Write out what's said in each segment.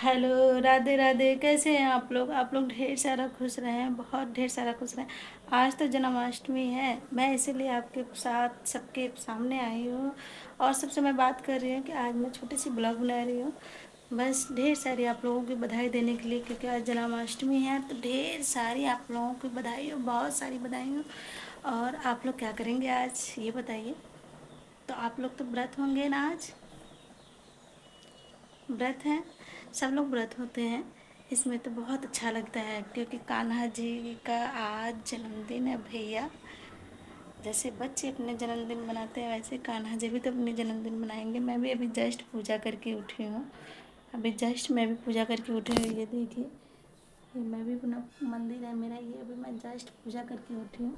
Hello, Radhe Radhe. कैसे हैं आप लोग ढेर सारा खुश रहें, बहुत ढेर सारा खुश रहें। आज तो जन्माष्टमी है, मैं इसीलिए आपके साथ सबके सामने आई हूँ। और सबसे मैं बात कर रही हूँ कि आज मैं छोटी सी ब्लॉग बना रही हूँ, बस ढेर सारी आप लोगों की बधाई देने के लिए, क्योंकि आज जन्माष्टमी है। तो ढेर सारी आप लोगों की बधाई हो, बहुत सारी बधाई हो। और आप लोग क्या करेंगे आज, ये बताइए। तो आप लोग तो व्रत होंगे ना आज? व्रत हैं, सब लोग व्रत होते हैं। इसमें तो बहुत अच्छा लगता है, क्योंकि कान्हा जी का आज जन्मदिन है भैया। जैसे बच्चे अपने जन्मदिन मनाते हैं, वैसे कान्हा जी भी तो अपने जन्मदिन मनाएंगे। मैं भी अभी जस्ट पूजा करके उठी हूँ। अभी जस्ट मैं भी पूजा करके उठी हूँ। ये देखिए, ये मैं भी अपना मंदिर है मेरा, ये अभी मैं जस्ट पूजा करके उठी हूँ।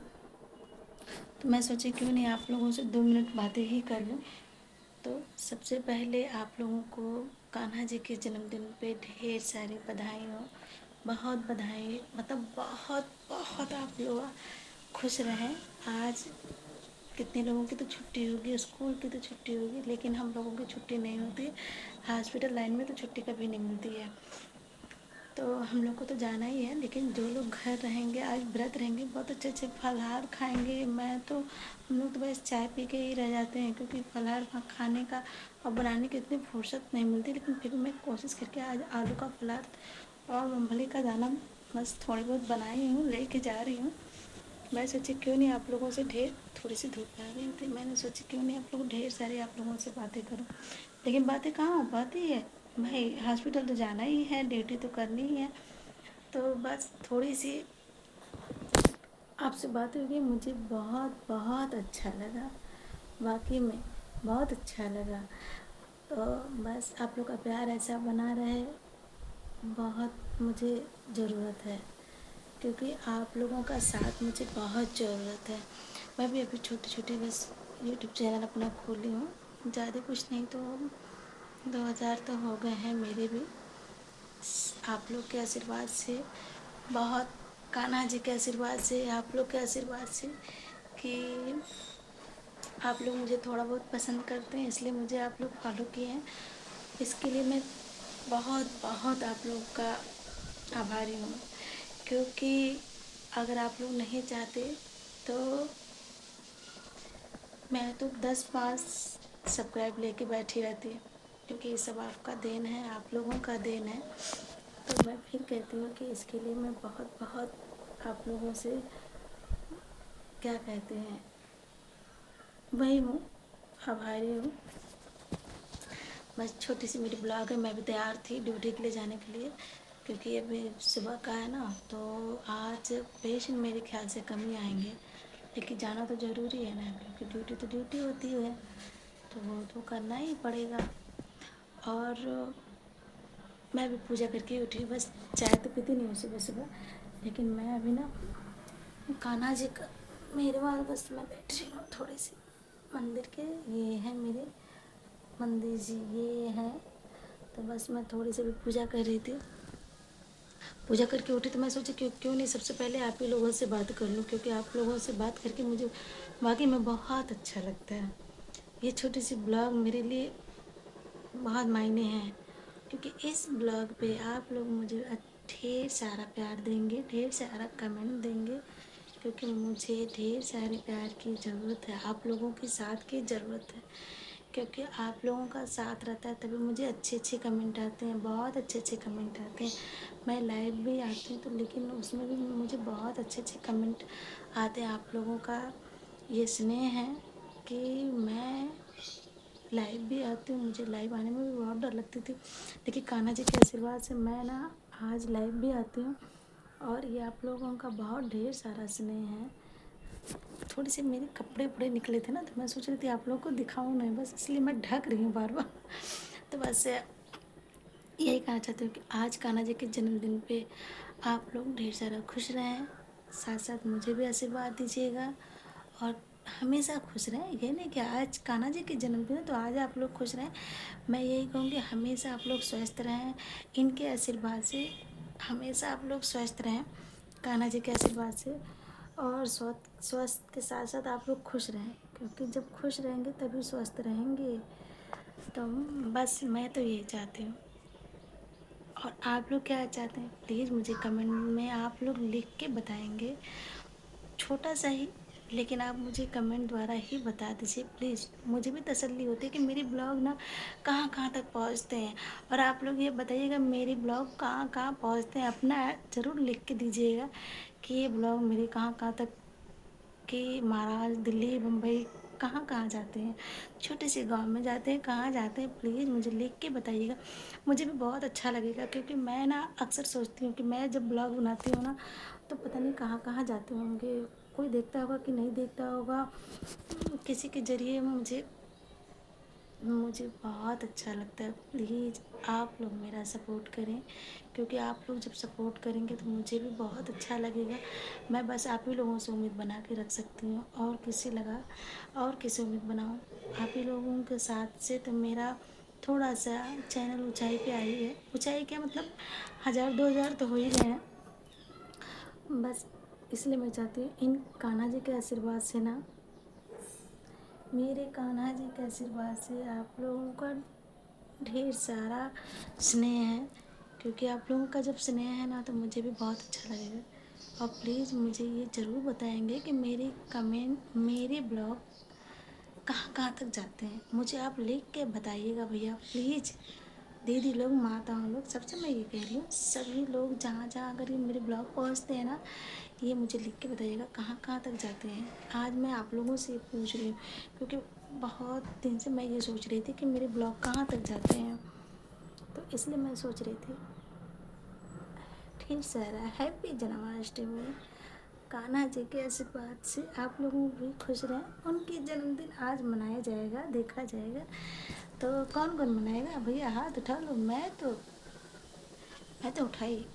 तो मैं सोची क्यों नहीं आप लोगों से 2 मिनट बातें ही कर लूँ। तो सबसे पहले आप लोगों को कान्हा जी के जन्मदिन पे ढेर सारी बधाई हो, बहुत बधाई, मतलब बहुत बहुत आप लोग खुश रहें। आज कितने लोगों की तो छुट्टी होगी, स्कूल की तो छुट्टी होगी, लेकिन हम लोगों की छुट्टी नहीं होती। हॉस्पिटल लाइन में तो छुट्टी कभी नहीं मिलती है। तो हम लोग को तो जाना ही है, लेकिन जो लोग घर रहेंगे, आज व्रत रहेंगे, बहुत अच्छे अच्छे फलहार खाएंगे। मैं तो हम लोग तो बस चाय पी के ही रह जाते हैं, क्योंकि फलहार खाने का और बनाने की इतनी फुर्सत नहीं मिलती। लेकिन फिर भी मैं कोशिश करके आज आलू का फलहार और मूंगफली का दाना बस थोड़ी बहुत बनाई हूँ, लेके जा रही हूँ। मैं सोची क्यों नहीं आप लोगों से ढेर, थोड़ी सी धूप आ रही थी, मैंने सोची क्यों नहीं आप लोग ढेर सारी आप लोगों से बातें करूं। लेकिन बातें कहाँ हो पाती है भाई, हॉस्पिटल तो जाना ही है, ड्यूटी तो करनी ही है। तो बस थोड़ी सी आपसे बात हुई, मुझे बहुत बहुत अच्छा लगा, वाकई में बहुत अच्छा लगा। तो बस आप लोग का प्यार ऐसा बना रहे, बहुत मुझे ज़रूरत है, क्योंकि आप लोगों का साथ मुझे बहुत ज़रूरत है। मैं भी अभी छोटी छोटी बस यूट्यूब चैनल अपना खोली हूँ, ज़्यादा कुछ नहीं तो 2000 तो हो गए हैं मेरे भी। आप लोग के आशीर्वाद से, बहुत कान्हा जी के आशीर्वाद से, आप लोग के आशीर्वाद से, कि आप लोग मुझे थोड़ा बहुत पसंद करते हैं, इसलिए मुझे आप लोग फॉलो किए हैं। इसके लिए मैं बहुत बहुत आप लोग का आभारी हूँ, क्योंकि अगर आप लोग नहीं चाहते तो मैं तो 10 5 सब्सक्राइब लेके बैठी रहती, क्योंकि ये सब आपका देन है, आप लोगों का देन है। तो मैं फिर कहती हूँ कि इसके लिए मैं बहुत बहुत आप लोगों से, क्या कहते हैं, वही हूँ, आभारी हूँ। बस छोटी सी मेरी ब्लॉग है। मैं भी तैयार थी ड्यूटी के लिए जाने के लिए, क्योंकि अभी सुबह का है ना, तो आज पेशेंट मेरे ख्याल से कम ही आएंगे, लेकिन जाना तो ज़रूरी है ना, क्योंकि ड्यूटी तो ड्यूटी होती है, तो वो तो करना ही पड़ेगा। और मैं भी पूजा करके उठी, बस चाय तो पीती नहीं हूँ सुबह सुबह, लेकिन मैं अभी ना कान्हा जी का मेरे वहाँ बस मैं बैठ रही हूँ थोड़ी सी मंदिर के, ये है मेरे मंदिर जी, ये है। तो बस मैं थोड़ी सी भी पूजा कर रही थी, पूजा करके उठी, तो मैं सोची क्यों क्यों नहीं सबसे पहले आप ही लोगों से बात कर लूँ, क्योंकि आप लोगों से बात करके मुझे वाकई में बहुत अच्छा लगता है। ये छोटी सी ब्लॉग मेरे लिए बहुत मायने हैं, क्योंकि इस ब्लॉग पे आप लोग मुझे ढेर सारा प्यार देंगे, ढेर सारा कमेंट देंगे, क्योंकि मुझे ढेर सारे प्यार की ज़रूरत है, आप लोगों के साथ की ज़रूरत है। क्योंकि आप लोगों का साथ रहता है तभी मुझे अच्छे अच्छे कमेंट आते हैं, बहुत अच्छे अच्छे कमेंट आते हैं। मैं लाइव भी आती हूँ तो, लेकिन उसमें भी मुझे बहुत अच्छे अच्छे कमेंट आते हैं। आप लोगों का ये स्नेह है कि मैं लाइव भी आती हूँ। मुझे लाइव आने में भी बहुत डर लगती थी, लेकिन कान्हा जी के आशीर्वाद से मैं ना आज लाइव भी आती हूँ। और ये आप लोगों का बहुत ढेर सारा स्नेह है। थोड़ी सी मेरे कपड़े उपड़े निकले थे ना, तो मैं सोच रही थी आप लोगों को दिखाऊं नहीं, बस इसलिए मैं ढक रही हूँ बार बार। तो बस यही कहना चाहती हूँ कि आज कान्हा जी के जन्मदिन पे आप लोग ढेर सारा खुश रहें, साथ साथ मुझे भी आशीर्वाद दीजिएगा, और हमेशा खुश रहें। ये नहीं कि आज कान्हा जी के जन्मदिन है तो आज आप लोग खुश रहें, मैं यही कहूँगी हमेशा आप लोग स्वस्थ रहें, इनके आशीर्वाद से हमेशा आप लोग स्वस्थ रहें, कान्हा जी के आशीर्वाद से। और स्वस्थ के साथ साथ आप लोग खुश रहें, क्योंकि जब खुश रहेंगे तभी स्वस्थ रहेंगे। तो बस मैं तो यही चाहती हूँ। और आप लोग क्या चाहते हैं प्लीज़ मुझे कमेंट में आप लोग लिख के बताएंगे, छोटा सा ही, लेकिन आप मुझे कमेंट द्वारा ही बता दीजिए प्लीज़। मुझे भी तसल्ली होती है कि मेरी ब्लॉग ना कहाँ कहाँ तक पहुँचते हैं। और आप लोग ये बताइएगा मेरी ब्लॉग कहाँ कहाँ पहुँचते हैं, अपना ज़रूर लिख के दीजिएगा कि ये ब्लॉग मेरे कहाँ कहाँ तक, कि महाराज दिल्ली मुंबई कहाँ कहाँ जाते हैं, छोटे से गांव में जाते हैं, कहाँ जाते हैं, प्लीज़ मुझे लिख के बताइएगा। मुझे भी बहुत अच्छा लगेगा, क्योंकि मैं ना अक्सर सोचती हूँ कि मैं जब ब्लॉग बनाती हूँ ना तो पता नहीं कहाँ कहाँ जाते होंगे, कोई देखता होगा कि नहीं देखता होगा। किसी के ज़रिए मुझे मुझे बहुत अच्छा लगता है। प्लीज़ आप लोग मेरा सपोर्ट करें, क्योंकि आप लोग जब सपोर्ट करेंगे तो मुझे भी बहुत अच्छा लगेगा। मैं बस आप ही लोगों से उम्मीद बना के रख सकती हूँ, और किसी उम्मीद बनाऊँ। आप ही लोगों के साथ से तो मेरा थोड़ा सा चैनल ऊंचाई पे आई है। ऊंचाई क्या मतलब 1000-2000 तो हो ही गए हैं। बस इसलिए मैं चाहती हूँ इन कान्हा जी के आशीर्वाद से ना, मेरे कान्हा जी के आशीर्वाद से आप लोगों का ढेर सारा स्नेह है, क्योंकि आप लोगों का जब स्नेह है ना तो मुझे भी बहुत अच्छा लगेगा। और प्लीज़ मुझे ये ज़रूर बताएंगे कि मेरे कमेंट, मेरे ब्लॉग कहाँ कहाँ तक जाते हैं, मुझे आप लिख के बताइएगा भैया प्लीज़। दीदी लोग, माताओं लोग, सबसे मैं ये कह रही हूँ, सभी लोग जहाँ जहाँ अगर ये मेरे ब्लॉग पहुँचते हैं ना, ये मुझे लिख के बताइएगा कहाँ कहाँ तक जाते हैं। आज मैं आप लोगों से पूछ रही हूँ, क्योंकि बहुत दिन से मैं ये सोच रही थी कि मेरे ब्लॉग कहाँ तक जाते हैं, तो इसलिए मैं सोच रही थी। ढेर सारा हैप्पी जन्माष्टमी। कान्हा जी के आशीर्वाद से आप लोग भी खुश रहें। उनकी जन्मदिन आज मनाया जाएगा, देखा जाएगा। तो कौन कौन मनाएगा भैया, हाथ उठा लो। मैं तो उठाई।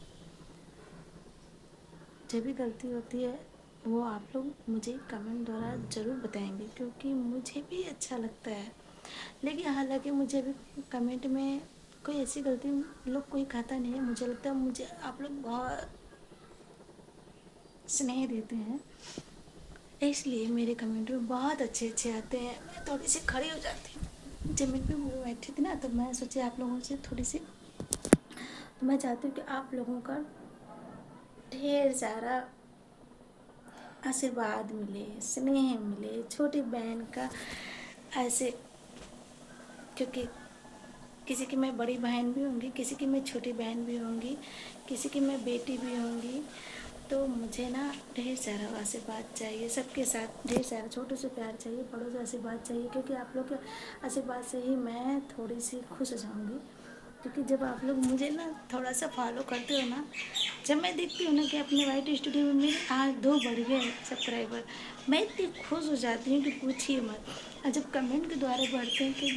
जब भी गलती होती है वो आप लोग मुझे कमेंट द्वारा ज़रूर बताएंगे, क्योंकि मुझे भी अच्छा लगता है। लेकिन हालांकि मुझे भी कमेंट में कोई ऐसी गलती लोग कोई कहता नहीं है। मुझे लगता है मुझे आप लोग बहुत स्नेह देते हैं, इसलिए मेरे कमेंट में बहुत अच्छे अच्छे आते हैं। मैं थोड़ी सी खड़ी हो जाती हूँ, ज़मीन पे मैं बैठी थी ना, तो मैं सोची आप लोगों से थोड़ी सी, तो मैं चाहती हूँ कि आप लोगों का ढेर सारा आशीर्वाद मिले, स्नेह मिले, छोटी बहन का ऐसे, क्योंकि किसी की मैं बड़ी बहन भी होंगी, किसी की मैं छोटी बहन भी होंगी, किसी की मैं बेटी भी होंगी। तो मुझे ना ढेर सारा आशीर्वाद चाहिए, सबके साथ ढेर सारा, छोटों से प्यार चाहिए, बड़ों से आशीर्वाद चाहिए, क्योंकि आप लोग के आशीर्वाद से ही मैं थोड़ी सी खुश हो जाऊँगी। क्योंकि जब आप लोग मुझे ना थोड़ा सा फॉलो करते हो ना, जब मैं देखती हूँ ना कि अपने वाइट स्टूडियो में मेरे आज 2 बढ़ गए सब्सक्राइबर, मैं इतनी खुश हो जाती हूँ कि पूछिए मत। और जब कमेंट के द्वारा बढ़ते हैं कि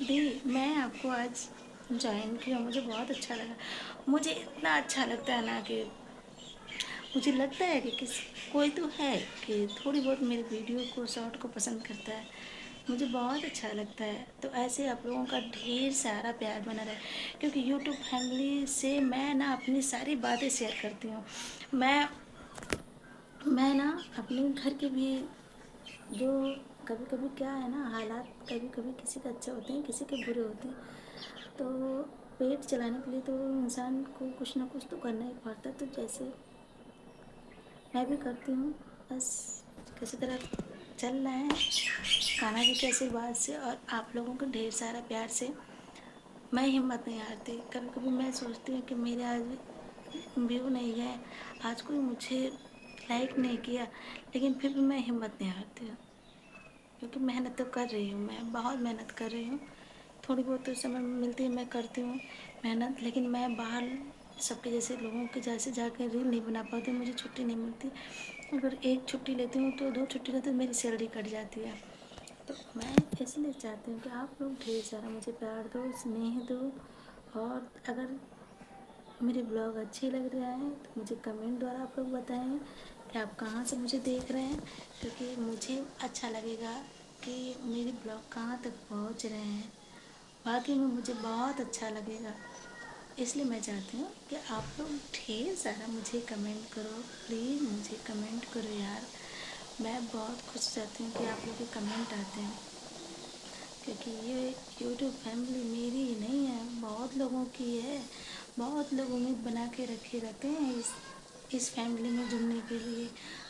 दी मैं आपको आज ज्वाइन किया, मुझे बहुत अच्छा लगा। मुझे इतना अच्छा लगता है ना कि मुझे लगता है कि कोई तो है कि थोड़ी बहुत मेरी वीडियो को, शॉर्ट को पसंद करता है। मुझे बहुत अच्छा लगता है। तो ऐसे आप लोगों का ढेर सारा प्यार बना रहे, क्योंकि यूट्यूब फैमिली से मैं ना अपनी सारी बातें शेयर करती हूँ। मैं ना अपने घर के भी, जो कभी कभी क्या है ना, हालात कभी कभी किसी के अच्छे होते हैं, किसी के बुरे होते हैं। तो पेट चलाने के लिए तो इंसान को कुछ ना कुछ तो करना ही पड़ता है। तो जैसे मैं भी करती हूँ, बस किसी तरह चल रहे हैं कान्हा जी के आशीर्वाद से और आप लोगों के ढेर सारा प्यार से। मैं हिम्मत नहीं हारती। कभी कभी मैं सोचती हूँ कि मेरे आज व्यू नहीं गए, आज कोई मुझे लाइक नहीं किया, लेकिन फिर भी मैं हिम्मत नहीं हारती हूँ, क्योंकि मेहनत तो कर रही हूँ, मैं बहुत मेहनत कर रही हूँ। थोड़ी बहुत तो समय मिलती है, मैं करती हूँ मेहनत, लेकिन मैं बाहर सबके जैसे लोगों के जैसे जाकर रील नहीं बना पाती, मुझे छुट्टी नहीं मिलती। अगर एक छुट्टी लेती हूँ तो 2 छुट्टी लेती हूँ, मेरी सैलरी कट जाती है। तो मैं इसलिए चाहती हूँ कि आप लोग ढेर सारा मुझे प्यार दो, स्नेह दो। और अगर मेरे ब्लॉग अच्छे लग रहे हैं तो मुझे कमेंट द्वारा आप लोग बताएं कि आप कहाँ से मुझे देख रहे हैं, क्योंकि मुझे अच्छा लगेगा कि मेरे ब्लॉग कहाँ तक पहुँच रहे हैं। वाकई में मुझे बहुत अच्छा लगेगा। इसलिए मैं चाहती हूँ कि आप लोग ढेर सारा मुझे कमेंट करो, प्लीज़ मुझे कमेंट करो यार। मैं बहुत खुश रहती हूँ कि आप लोग के कमेंट आते हैं, क्योंकि ये यूट्यूब फैमिली मेरी ही नहीं है, बहुत लोगों की है। बहुत लोग उम्मीद बना के रखे रहते हैं इस फैमिली में जुड़ने के लिए।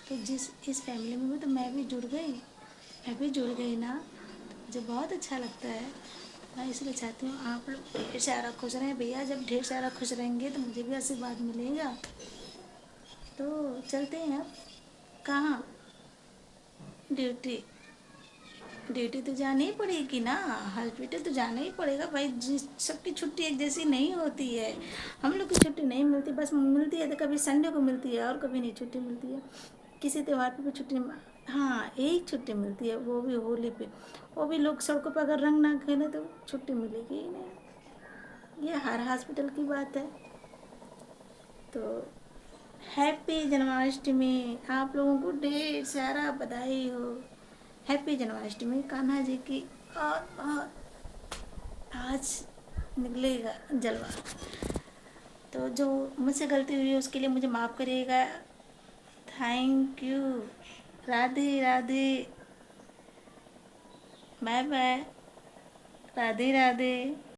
तो जिस इस फैमिली में भी तो मैं भी जुड़ गई, मैं भी जुड़ गई ना, तो मुझे बहुत अच्छा लगता है। मैं इसलिए चाहती हूँ आप लोग ढेर सारा खुश रहें भैया। जब ढेर सारा खुश रहेंगे तो मुझे भी आशीर्वाद मिलेगा। तो चलते हैं अब। कहाँ? ड्यूटी। ड्यूटी तो जानी ही पड़ेगी ना, हॉस्पिटल तो जाना ही पड़ेगा भाई। जिस सबकी छुट्टी एक जैसी नहीं होती है। हम लोग की छुट्टी नहीं मिलती, बस मिलती है तो कभी संडे को मिलती है और कभी नहीं छुट्टी मिलती है। किसी त्यौहार पे भी छुट्टी, हाँ एक छुट्टी मिलती है, वो भी होली पे। वो भी लोग सड़कों पर अगर रंग ना खेले तो छुट्टी मिलेगी ही नहीं। ये हर हॉस्पिटल की बात है। तो हैप्पी जन्माष्टमी। आप लोगों को ढेर सारा बधाई हो। हैप्पी जन्माष्टमी कान्हा जी की। और आज निकलेगा जलवा। तो जो मुझसे गलती हुई है उसके लिए मुझे माफ़ करिएगा। Thank you. Radhe Radhe. Bye bye. Radhe Radhe.